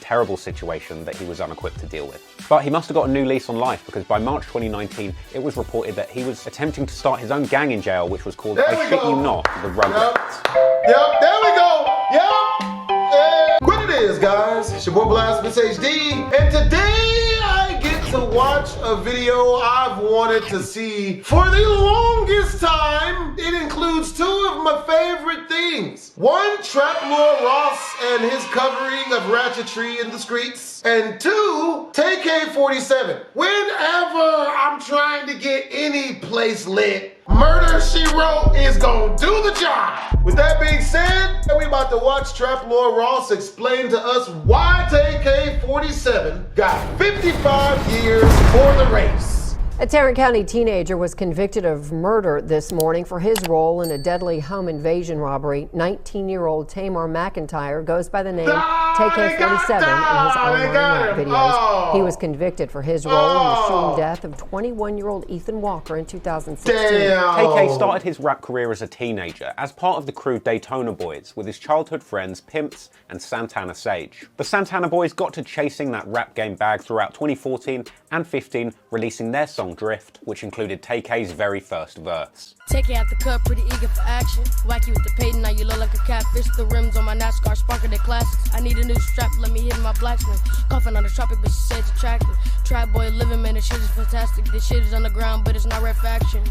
terrible situation that he was unequipped to deal with. But he must have got a new lease on life, because by March 2019, it was reported that he was attempting to start his own gang in jail, which was called, I shit you not, the Rugrats. Yep, there we go. Yep. What it is, guys? It's your boy BlastphamousHD, and today I get to watch a video I've wanted to see for the longest time. It includes two of my favorite things. One, Trap Lord Ross and his covering of ratchetry in the streets. And two, Tay-K 47. Whenever I'm trying to get any place lit, Murder, She Wrote is gonna do the job. With that being said, we about to watch Trap Lord Ross explain to us why Tay-K 47 got 55 years for the race. A Tarrant County teenager was convicted of murder this morning for his role in a deadly home invasion robbery. 19-year-old Tamar McIntyre goes by the name Tay-K 47 in his online rap videos. He was convicted for his role in the shooting death of 21-year-old Ethan Walker in 2016. Tay-K started his rap career as a teenager as part of the crew Daytona Boys with his childhood friends Pimps and Santana Sage. The Santana Boys got to chasing that rap game bag throughout 2014 and 15, releasing their song Drift, which included Tay-K's very first verse. Tay-K at the cut, pretty eager for action. Wacky with the Peyton, now you look like a catfish. The rims on my NASCAR sparking the classics. I need a new strap, let me hit my blacksmith. Coughing on the tropic, but she said it's attractive. Trap boy living, man, this shit is fantastic. This shit is underground, but it's not rap faction.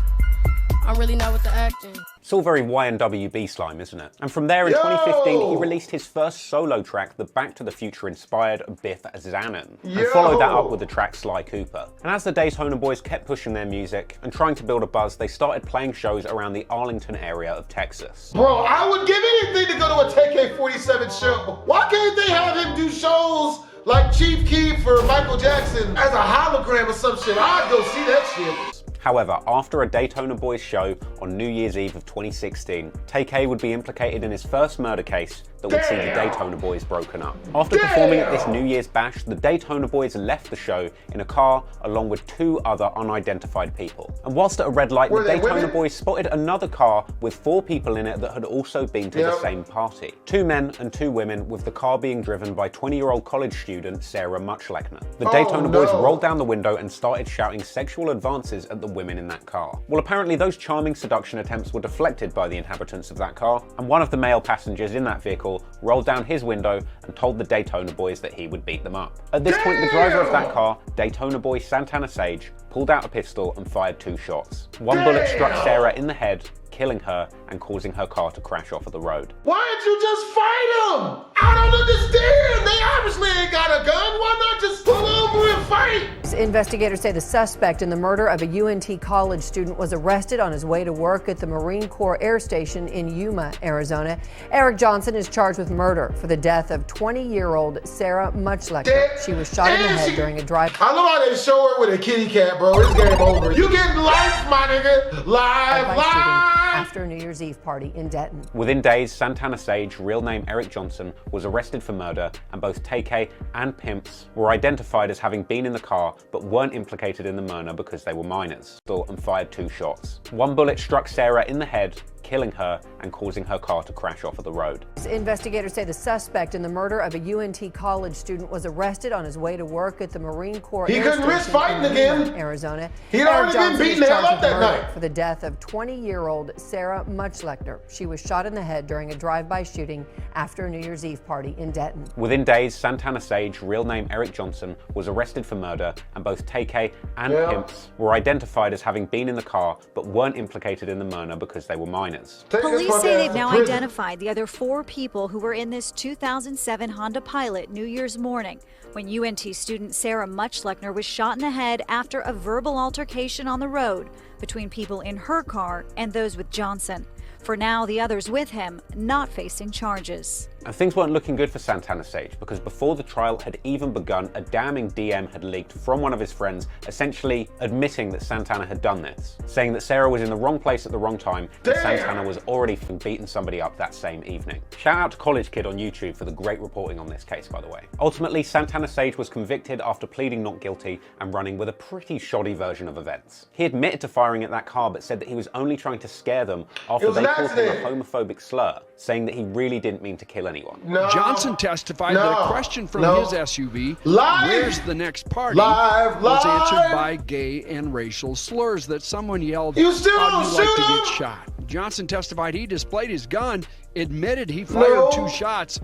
I'm really not with the acting. It's all very YNWB slime, isn't it? And from there in 2015, he released his first solo track, the Back to the Future-inspired Biff Zanin, and followed that up with the track Sly Cooper. And as the Daytona Boys kept pushing their music and trying to build a buzz, they started playing shows around the Arlington area of Texas. Bro, I would give anything to go to a Tay-K 47 show. Why can't they have him do shows like Chief Keef or Michael Jackson as a hologram or some shit? I'd go see that shit. However, after a Daytona Boys show on New Year's Eve of 2016, Tay-K would be implicated in his first murder case that would see the Daytona Boys broken up. After performing at this New Year's bash, the Daytona Boys left the show in a car along with two other unidentified people. And whilst at a red light, the Daytona Boys spotted another car with 4 people in it that had also been to the same party. 2 men and 2 women, with the car being driven by 20-year-old college student Sarah Muchlechner. The Daytona Boys rolled down the window and started shouting sexual advances at the women in that car. Well, apparently those charming seduction attempts were deflected by the inhabitants of that car, and one of the male passengers in that vehicle rolled down his window and told the Daytona Boys that he would beat them up. At this point, the driver of that car, Daytona boy Santana Sage, pulled out a pistol and fired 2 shots. One bullet struck Sarah in the head, killing her and causing her car to crash off of the road. Why didn't you just fight him? I don't understand. They obviously ain't got a gun. Why not just pull over and fight? Investigators say the suspect in the murder of a UNT college student was arrested on his way to work at the Marine Corps Air Station in Yuma, Arizona. Eric Johnson is charged with murder for the death of 20-year-old Sarah Muchlechner. She was shot in the head during a drive. I love how they show her with a kitty cat, bro. It's game over. You getting life, my nigga. Live. After a New Year's Eve party in Denton. Within days, Santana Sage, real name Eric Johnson, was arrested for murder, and both Tay-K and Pimps were identified as having been in the car but weren't implicated in the murder because they were minors. And fired 2 shots. One bullet struck Sarah in the head, killing her and causing her car to crash off of the road. Investigators say the suspect in the murder of a UNT college student was arrested on his way to work at the Marine Corps Air couldn't risk fighting again. Arizona. He'd already been beaten the hell up that night. For the death of 20-year-old Sarah Muchlechner. She was shot in the head during a drive-by shooting after a New Year's Eve party in Denton. Within days, Santana Sage, real name Eric Johnson, was arrested for murder, and both Tay-K and Pimps were identified as having been in the car but weren't implicated in the murder because they were minors. Police say they've now identified the other 4 people who were in this 2007 Honda Pilot New Year's morning when UNT student Sarah Muchlechner was shot in the head after a verbal altercation on the road between people in her car and those with Johnson. For now, the others with him not facing charges. And things weren't looking good for Santana Sage, because before the trial had even begun, a damning DM had leaked from one of his friends, essentially admitting that Santana had done this, saying that Sarah was in the wrong place at the wrong time, and Santana was already beaten somebody up that same evening. Shout out to College Kid on YouTube for the great reporting on this case, by the way. Ultimately, Santana Sage was convicted after pleading not guilty and running with a pretty shoddy version of events. He admitted to firing at that car, but said that he was only trying to scare them after they called him a homophobic slur, saying that he really didn't mean to kill anyone. anyone. No. Johnson testified that a question from his SUV, where's the next party, was answered by gay and racial slurs that someone yelled, You still how'd don't you like shoot to him? get shot? Johnson testified he displayed his gun, admitted he fired 2 shots,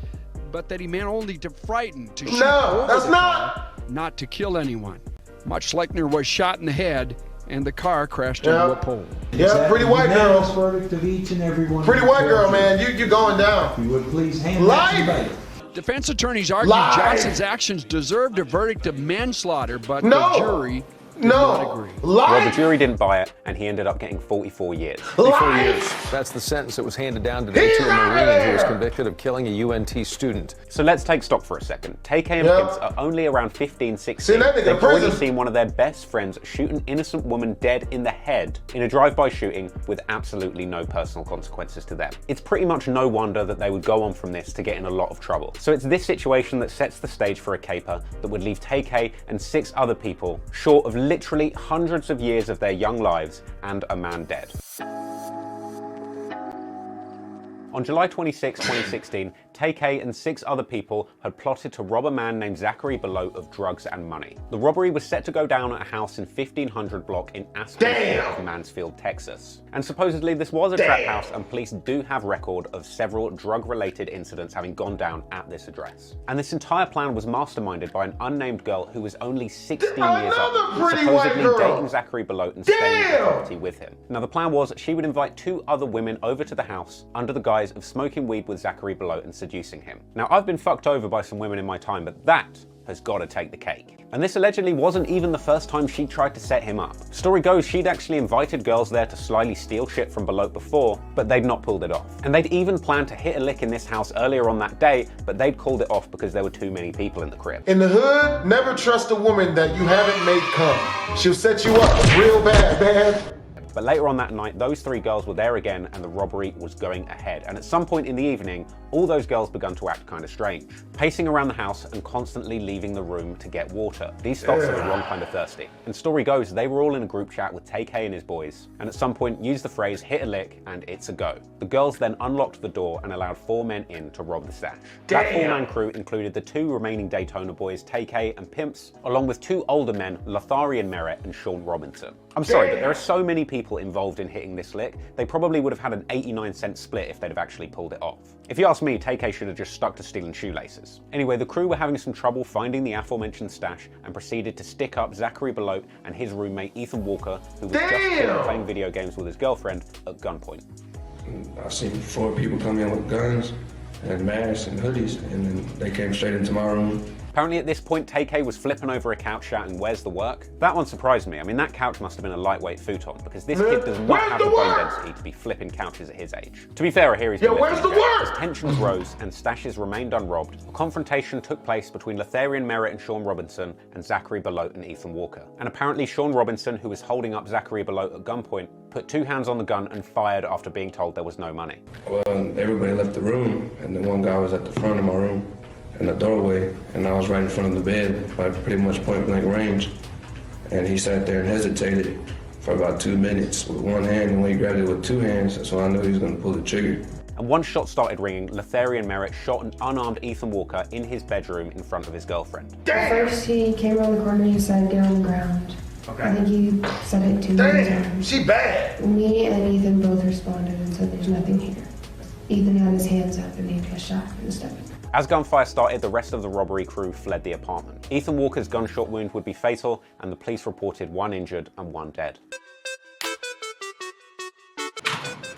but that he meant only to frighten, to shoot over that's the car, not to kill anyone. Much Lechner was shot in the head, and the car crashed into a pole. Yeah, pretty white girl. Verdict of each and every one. Pretty white girl, man. You going down. If you would please hand that to the bailiff. Defense attorneys argued Johnson's actions deserved a verdict of manslaughter, but the jury did not agree. Well, the jury didn't buy it, and he ended up getting 44 years. 44 years. That's the sentence that was handed down today to a Marine who was convicted of killing a UNT student. So let's take stock for a second. Tay-K and Pimps are only around 15, 16. that nigga They've already prison. seen one of their best friends shoot an innocent woman dead in the head in a drive-by shooting with absolutely no personal consequences to them. It's pretty much no wonder that they would go on from this to get in a lot of trouble. So it's this situation that sets the stage for a caper that would leave Tay-K and 6 other people short of literally hundreds of years of their young lives and a man dead. On July 26, 2016, Tay-K and 6 other people had plotted to rob a man named Zachary Belote of drugs and money. The robbery was set to go down at a house in 1500 block in Aspen of Mansfield, Texas. And supposedly this was a trap house, and police do have record of several drug-related incidents having gone down at this address. And this entire plan was masterminded by an unnamed girl who was only 16 years old, supposedly dating Zachary Belote and staying at the property with him. Now the plan was she would invite 2 other women over to the house under the guise of smoking weed with Zachary Belote and seducing him. Now I've been fucked over by some women in my time, but that has got to take the cake. And this allegedly wasn't even the first time she tried to set him up. Story goes she'd actually invited girls there to slyly steal shit from Belote before, but they'd not pulled it off. And they'd even planned to hit a lick in this house earlier on that day, but they'd called it off because there were too many people in the crib. In the hood, never trust a woman that you haven't made come. She'll set you up real bad, man. But later on that night, those 3 girls were there again and the robbery was going ahead. And at some point in the evening, all those girls began to act kind of strange, pacing around the house and constantly leaving the room to get water. These spots are the wrong kind of thirsty. And story goes, they were all in a group chat with Tay-K and his boys, and at some point used the phrase hit a lick and it's a go. The girls then unlocked the door and allowed 4 men in to rob the stash. That 4-man crew included the 2 remaining Daytona boys, Tay-K and Pimps, along with 2 older men, Lotharian Merritt and Sean Robinson. I'm sorry, but there are so many people involved in hitting this lick, they probably would have had an 89-cent split if they'd have actually pulled it off. If you ask me, Tay-K should have just stuck to stealing shoelaces. Anyway, the crew were having some trouble finding the aforementioned stash and proceeded to stick up Zachary Belote and his roommate Ethan Walker, who was just playing video games with his girlfriend, at gunpoint. I seen 4 people come in with guns and masks and hoodies, and then they came straight into my room. Apparently at this point, Tay-K was flipping over a couch shouting, "Where's the work?" That one surprised me. I mean, that couch must have been a lightweight futon, because this kid does not have the bone density to be flipping couches at his age. To be fair, I hear he's been lifting weights. As tensions rose and stashes remained unrobbed, a confrontation took place between Lotharian Merritt and Sean Robinson and Zachary Belote and Ethan Walker. And apparently Sean Robinson, who was holding up Zachary Belote at gunpoint, put 2 hands on the gun and fired after being told there was no money. Well, everybody left the room, and the one guy was at the front of my room in the doorway, and I was right in front of the bed, like pretty much point blank range. And he sat there and hesitated for about 2 minutes with one hand, and when he grabbed it with 2 hands, that's when I knew he was gonna pull the trigger. And once shots started ringing, Lotharian Merritt shot an unarmed Ethan Walker in his bedroom in front of his girlfriend. First he came around the corner and he said, "Get on the ground." Okay. I think he said it 2 times. She bad. Me and Ethan both responded and said, "There's nothing here." Ethan had his hands up and he got shot in the stomach. As gunfire started, the rest of the robbery crew fled the apartment. Ethan Walker's gunshot wound would be fatal, and the police reported 1 injured and 1 dead.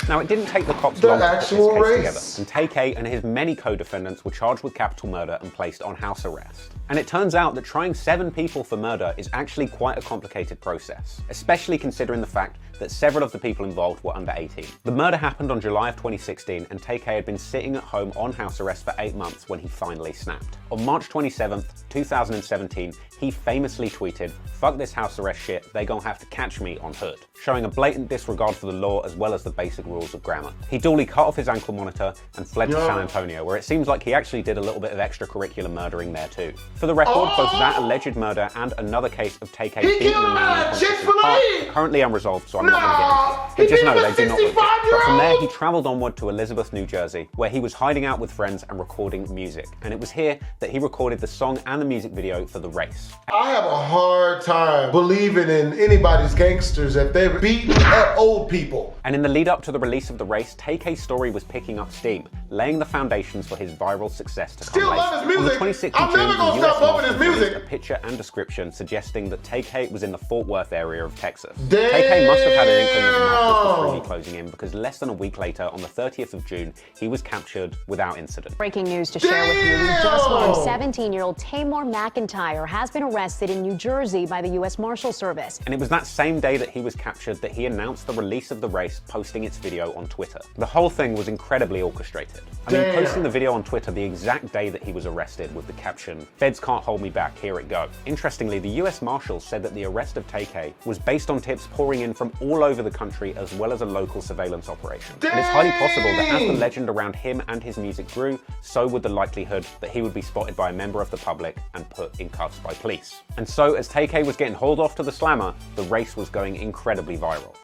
Now, it didn't take the cops long to put this case together, and Tay-K and his many co-defendants were charged with capital murder and placed on house arrest. And it turns out that trying 7 people for murder is actually quite a complicated process, especially considering the fact that several of the people involved were under 18. The murder happened on July of 2016, and Tay-K had been sitting at home on house arrest for 8 months when he finally snapped. On March 27th, 2017, he famously tweeted, "Fuck this house arrest shit, they gon' have to catch me on hood," showing a blatant disregard for the law as well as the basic rules of grammar. He duly cut off his ankle monitor and fled to San Antonio, where it seems like he actually did a little bit of extracurricular murdering there too. For the record, both that alleged murder and another case of Tay-K beating a man in the park are currently unresolved, so I'm I'm not going to get into. But just know they do not look good. But from there, he travelled onward to Elizabeth, New Jersey, where he was hiding out with friends and recording music. And it was here that he recorded the song and the music video for The Race. I have a hard time believing in anybody's gangsters if they're beating up old people. And in the lead up to the release of The Race, Tay-K's story was picking up steam, laying the foundations for his viral success to come Still later. love his music. On the 26th I'm of June, never gonna the US stop bumping Marshals his music. released a picture and description suggesting that Tay-K was in the Fort Worth area of Texas. Damn. Tay-K must have had an inkling that the Marshals were really closing in, because less than a week later, on the 30th of June, he was captured without incident. Breaking news to share with you. We just learned 17-year-old Tamar McIntyre has been arrested in New Jersey by the U.S. Marshal Service. And it was that same day that he was captured that he announced the release of The Race, posting its video on Twitter. The whole thing was incredibly orchestrated. I mean, posting the video on Twitter the exact day that he was arrested with the caption, "Feds can't hold me back, here it go." Interestingly, the US Marshals said that the arrest of Tay-K was based on tips pouring in from all over the country, as well as a local surveillance operation. And it's highly possible that as the legend around him and his music grew, so would the likelihood that he would be spotted by a member of the public and put in cuffs by police. And so, as Tay-K was getting hauled off to the slammer, The Race was going incredibly viral.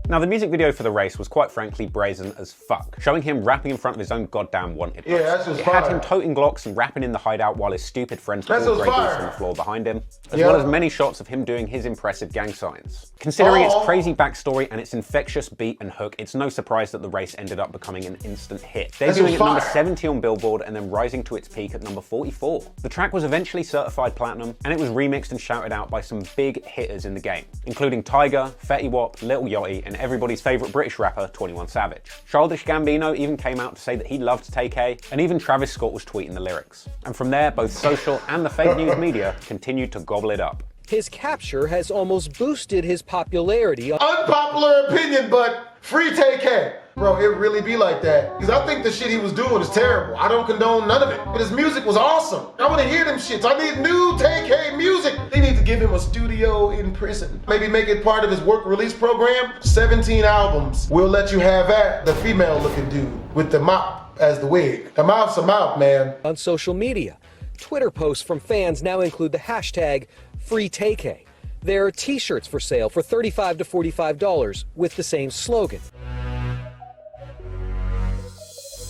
Now, the music video for The Race was quite frankly brazen as fuck, showing him rapping in front of his own goddamn wanted post. Yeah, that's just It fire. had him toting Glocks and rapping in the hideout while his stupid friends That's pulled just Grey Goose fire. on the floor behind him, as well as many shots of him doing his impressive gang signs. Considering its crazy backstory and its infectious beat and hook, it's no surprise that The Race ended up becoming an instant hit, debuting at number 70 on Billboard and then rising to its peak at number 44. The track was eventually certified platinum, and it was remixed and shouted out by some big hitters in the game, including Tyga, Fetty Wap, Lil Yachty, and everybody's favourite British rapper, 21 Savage. Childish Gambino even came out to say that he loved Tay-K, and even Travis Scott was tweeting the lyrics. And from there, both social and the fake news media continued to gobble it up. His capture has almost boosted his popularity. Unpopular opinion, but free Tay-K. Bro, it really be like that. Because I think the shit he was doing is terrible. I don't condone none of it. But his music was awesome. I want to hear them shits. I need new Tay-K music. They need to give him a studio in prison. Maybe make it part of his work release program. 17 albums. We'll let you have that. The female looking dude with the mop as the wig. The mouth's a mouth, man. On social media, Twitter posts from fans now include the hashtag #FreeTay-K. There are t-shirts for sale for $35 to $45 with the same slogan.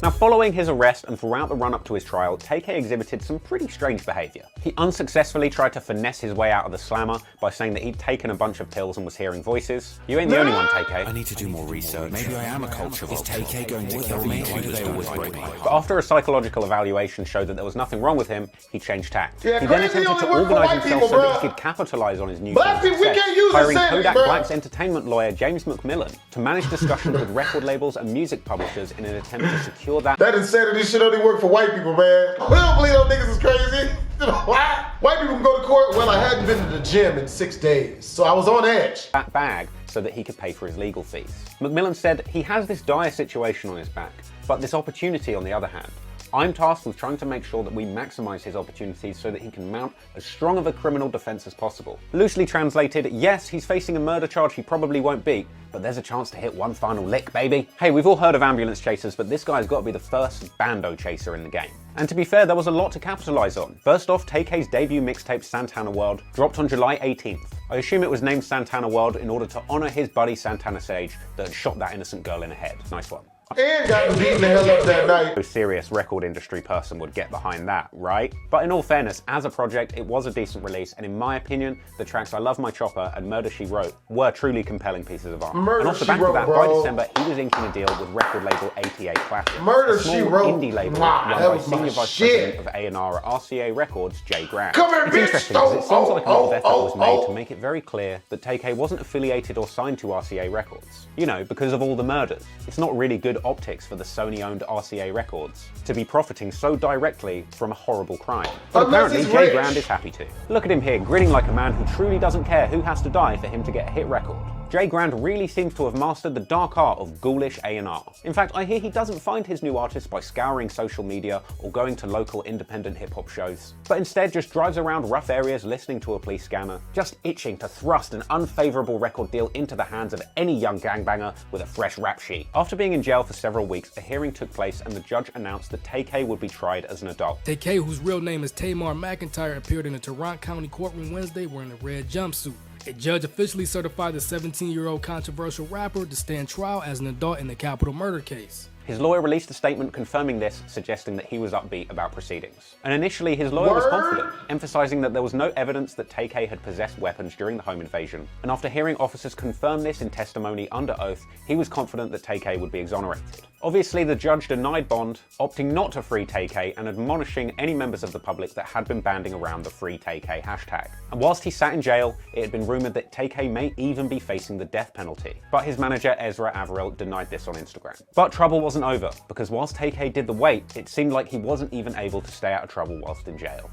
Now, following his arrest and throughout the run-up to his trial, Tay-K exhibited some pretty strange behaviour. He unsuccessfully tried to finesse his way out of the slammer by saying that he'd taken a bunch of pills and was hearing voices. You ain't the only one, Tay-K. I need to do more research. Maybe I am a culture vulture. Is Tay-K going to kill me? Why do they always break my heart? But after a psychological evaluation showed that there was nothing wrong with him, he changed tack. Yeah, he then crazy attempted to only work for organise white himself people, so that bruh. he could capitalise on his new Black people, we success, can't use hiring insanity, Kodak bruh. Black's entertainment lawyer James McMillan to manage discussions with record labels and music publishers in an attempt to secure that. That insanity shit only work for white people, man. We don't believe those niggas is crazy. White people can go to court. Well, I hadn't been to the gym in 6 days, so I was on edge. That bag so that he could pay for his legal fees. McMillan said he has this dire situation on his back, but this opportunity on the other hand. I'm tasked with trying to make sure that we maximise his opportunities so that he can mount as strong of a criminal defence as possible. Loosely translated, yes, he's facing a murder charge he probably won't beat, but there's a chance to hit one final lick, baby. Hey, we've all heard of ambulance chasers, but this guy's got to be the first bando chaser in the game. And to be fair, there was a lot to capitalise on. First off, Tay-K's debut mixtape Santana World dropped on July 18th. I assume it was named Santana World in order to honour his buddy Santana Sage that had shot that innocent girl in the head. Nice one. And got beaten the hell up that night. No serious record industry person would get behind that, right? But in all fairness, as a project, it was a decent release, and in my opinion, the tracks I Love My Chopper and Murder, She Wrote were truly compelling pieces of art. And off the back of that, by December, he was inking a deal with record label 88 Classics, Murder, a small She Wrote. indie label Wow, run that by was my Senior Vice shit. President of A&R at RCA Records, Jay Graham. Come here, It's bitch. interesting because it seems like a lot of effort was made oh. to make it very clear that Tay-K wasn't affiliated or signed to RCA Records. You know, because of all the murders. It's not really good optics for the Sony-owned RCA Records to be profiting so directly from a horrible crime. But apparently Jay Graham is happy to. Look at him here, grinning like a man who truly doesn't care who has to die for him to get a hit record. Jay Graham really seems to have mastered the dark art of ghoulish A&R. In fact, I hear he doesn't find his new artists by scouring social media or going to local independent hip-hop shows, but instead just drives around rough areas listening to a police scanner, just itching to thrust an unfavourable record deal into the hands of any young gangbanger with a fresh rap sheet. After being in jail for several weeks, a hearing took place and the judge announced that Tay-K would be tried as an adult. Tay-K, whose real name is Tamar McIntyre, appeared in a Tarrant County courtroom Wednesday wearing a red jumpsuit. A judge officially certified the 17-year-old controversial rapper to stand trial as an adult in the capital murder case. His lawyer released a statement confirming this, suggesting that he was upbeat about proceedings. And initially, his lawyer was confident, emphasizing that there was no evidence that Tay-K had possessed weapons during the home invasion. And after hearing officers confirm this in testimony under oath, he was confident that Tay-K would be exonerated. Obviously, the judge denied bond, opting not to free Tay-K and admonishing any members of the public that had been banding around the Free Tay-K hashtag. And whilst he sat in jail, it had been rumored that Tay-K may even be facing the death penalty. But his manager, Ezra Averill, denied this on Instagram. But trouble wasn't over, because whilst Tay-K did the wait, it seemed like he wasn't even able to stay out of trouble whilst in jail.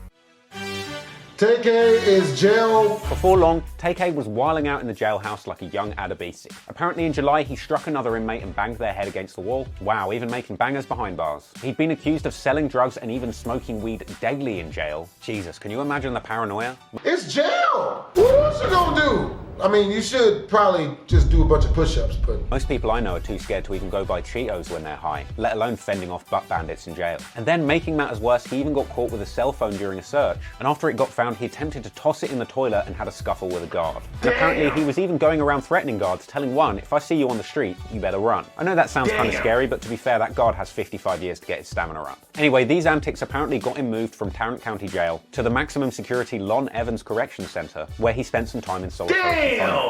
Tay-K is jail. Before long, Tay-K was whiling out in the jailhouse like a young Adabisi. Apparently in July, he struck another inmate and banged their head against the wall. Wow, even making bangers behind bars. He'd been accused of selling drugs and even smoking weed daily in jail. Jesus, can you imagine the paranoia? It's jail! What else you gonna do? I mean, you should probably just do a bunch of push-ups, but... Most people I know are too scared to even go buy Cheetos when they're high, let alone fending off butt bandits in jail. And then, making matters worse, he even got caught with a cell phone during a search. And after it got found, he attempted to toss it in the toilet and had a scuffle with a guard. And apparently he was even going around threatening guards, telling one, if I see you on the street, you better run. I know that sounds kind of scary, but to be fair, that guard has 55 years to get his stamina up. Anyway, these antics apparently got him moved from Tarrant County Jail to the maximum security Lon Evans Correction Center, where he spent some time in solitary confinement.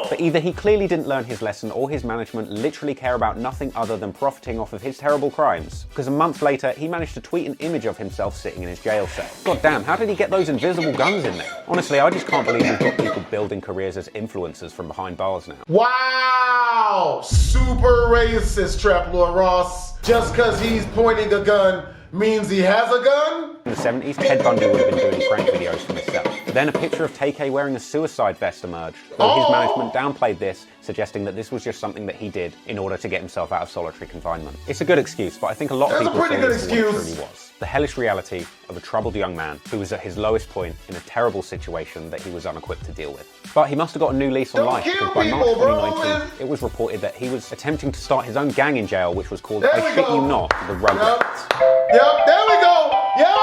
But either he clearly didn't learn his lesson or his management literally care about nothing other than profiting off of his terrible crimes, because a month later he managed to tweet an image of himself sitting in his jail cell. God damn, how did he get those invisible guns in there? Honestly, I just can't believe we've got people building careers as influencers from behind bars now. Wow! Super racist, Trap Lord Ross. Just because he's pointing a gun means he has a gun? In the 70s, Ted Bundy would have been doing prank videos from his cell. But then a picture of Tay-K wearing a suicide vest emerged, though his management downplayed this, suggesting that this was just something that he did in order to get himself out of solitary confinement. It's a good excuse, but I think a lot of people thought this was what it truly was. The hellish reality of a troubled young man who was at his lowest point in a terrible situation that he was unequipped to deal with. But he must have got a new lease on life, because by March 2019, it was reported that he was attempting to start his own gang in jail, which was called, I shit you not, the Rugrats. Yep, there we go! Yep!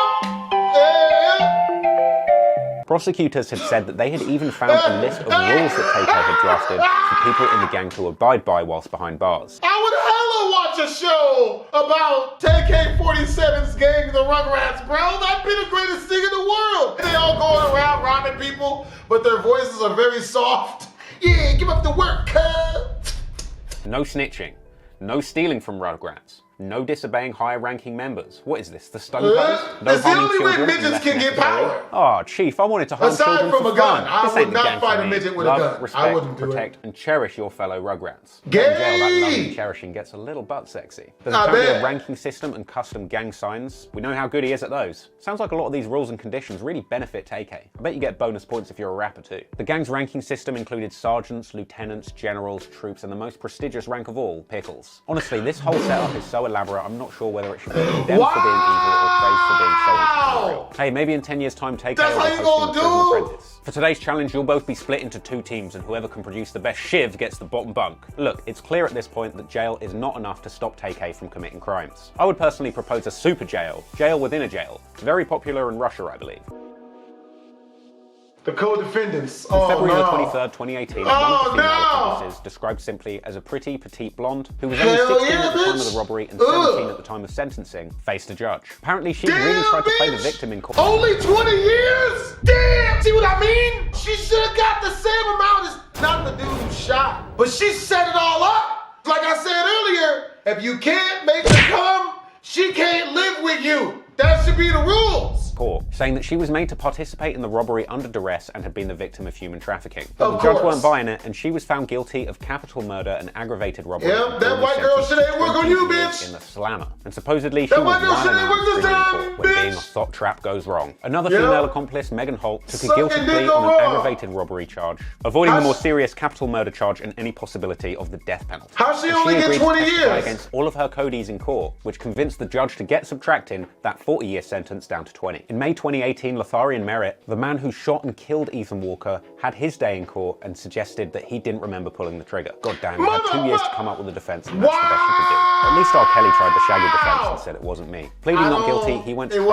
Prosecutors had said that they had even found a list of rules that Tay-K had drafted for people in the gang to abide by whilst behind bars. I would hella watch a show about Tay-K-47's gang, the Rugrats, bro. That'd be the greatest thing in the world. They all going around robbing people, but their voices are very soft. Yeah, give up the work, cuz. No snitching. No stealing from Rugrats. No disobeying higher-ranking members. What is this, the stone pose? No it's the only way midgets can get power. Oh, Chief, I wanted to harm children Aside from for a gun, fun. I would not fight a midget with a gun. Love, respect, I wouldn't do protect, it. and cherish your fellow Rugrats. Gay! In jail, that love and cherishing gets a little butt sexy. There's apparently a ranking system and custom gang signs. We know how good he is at those. Sounds like a lot of these rules and conditions really benefit Tay-K. I bet you get bonus points if you're a rapper too. The gang's ranking system included sergeants, lieutenants, generals, troops, and the most prestigious rank of all, pickles. Honestly, this whole setup is so elaborate, I'm not sure whether it should be condemned for being evil or praised for being so entrepreneurial. Hey, maybe in 10 years' time, Tay-K will be hosting the Prison Apprentice. For today's challenge, you'll both be split into 2 teams, and whoever can produce the best shiv gets the bottom bunk. Look, it's clear at this point that jail is not enough to stop Tay-K from committing crimes. I would personally propose a super jail, jail within a jail. Very popular in Russia, I believe. The co-defendants. On February 23rd, 2018, one of the female accomplices, described simply as a pretty petite blonde, who was only 16 at the time of the robbery and 17 at the time of sentencing, faced a judge. Apparently, she really tried to play the victim in court. Only 20 years? Damn! See what I mean? She should have got the same amount as not the dude who shot. But she set it all up. Like I said earlier, if you can't make her come, she can't live with you. That should be the rules. Court, saying that she was made to participate in the robbery under duress and had been the victim of human trafficking. But the judge weren't buying it, and she was found guilty of capital murder and aggravated robbery. Yep, that white girl should ain't work on you, bitch. In the slammer. And supposedly she was wilding out when being a thought trap goes wrong. Another female accomplice, Megan Holt, took a guilty plea on an aggravated robbery charge, avoiding the more serious capital murder charge and any possibility of the death penalty. How she only get 20 years? Against all of her codies in court, which convinced the judge to get subtracting that 40-year sentence down to 20. In May 2018, Lotharian Merritt, the man who shot and killed Ethan Walker, had his day in court and suggested that he didn't remember pulling the trigger. God damn, he had 2 years to come up with a defense, and that's the best you could do. At least R. Kelly tried the Shaggy defense and said it wasn't me. Pleading not guilty, he went to trial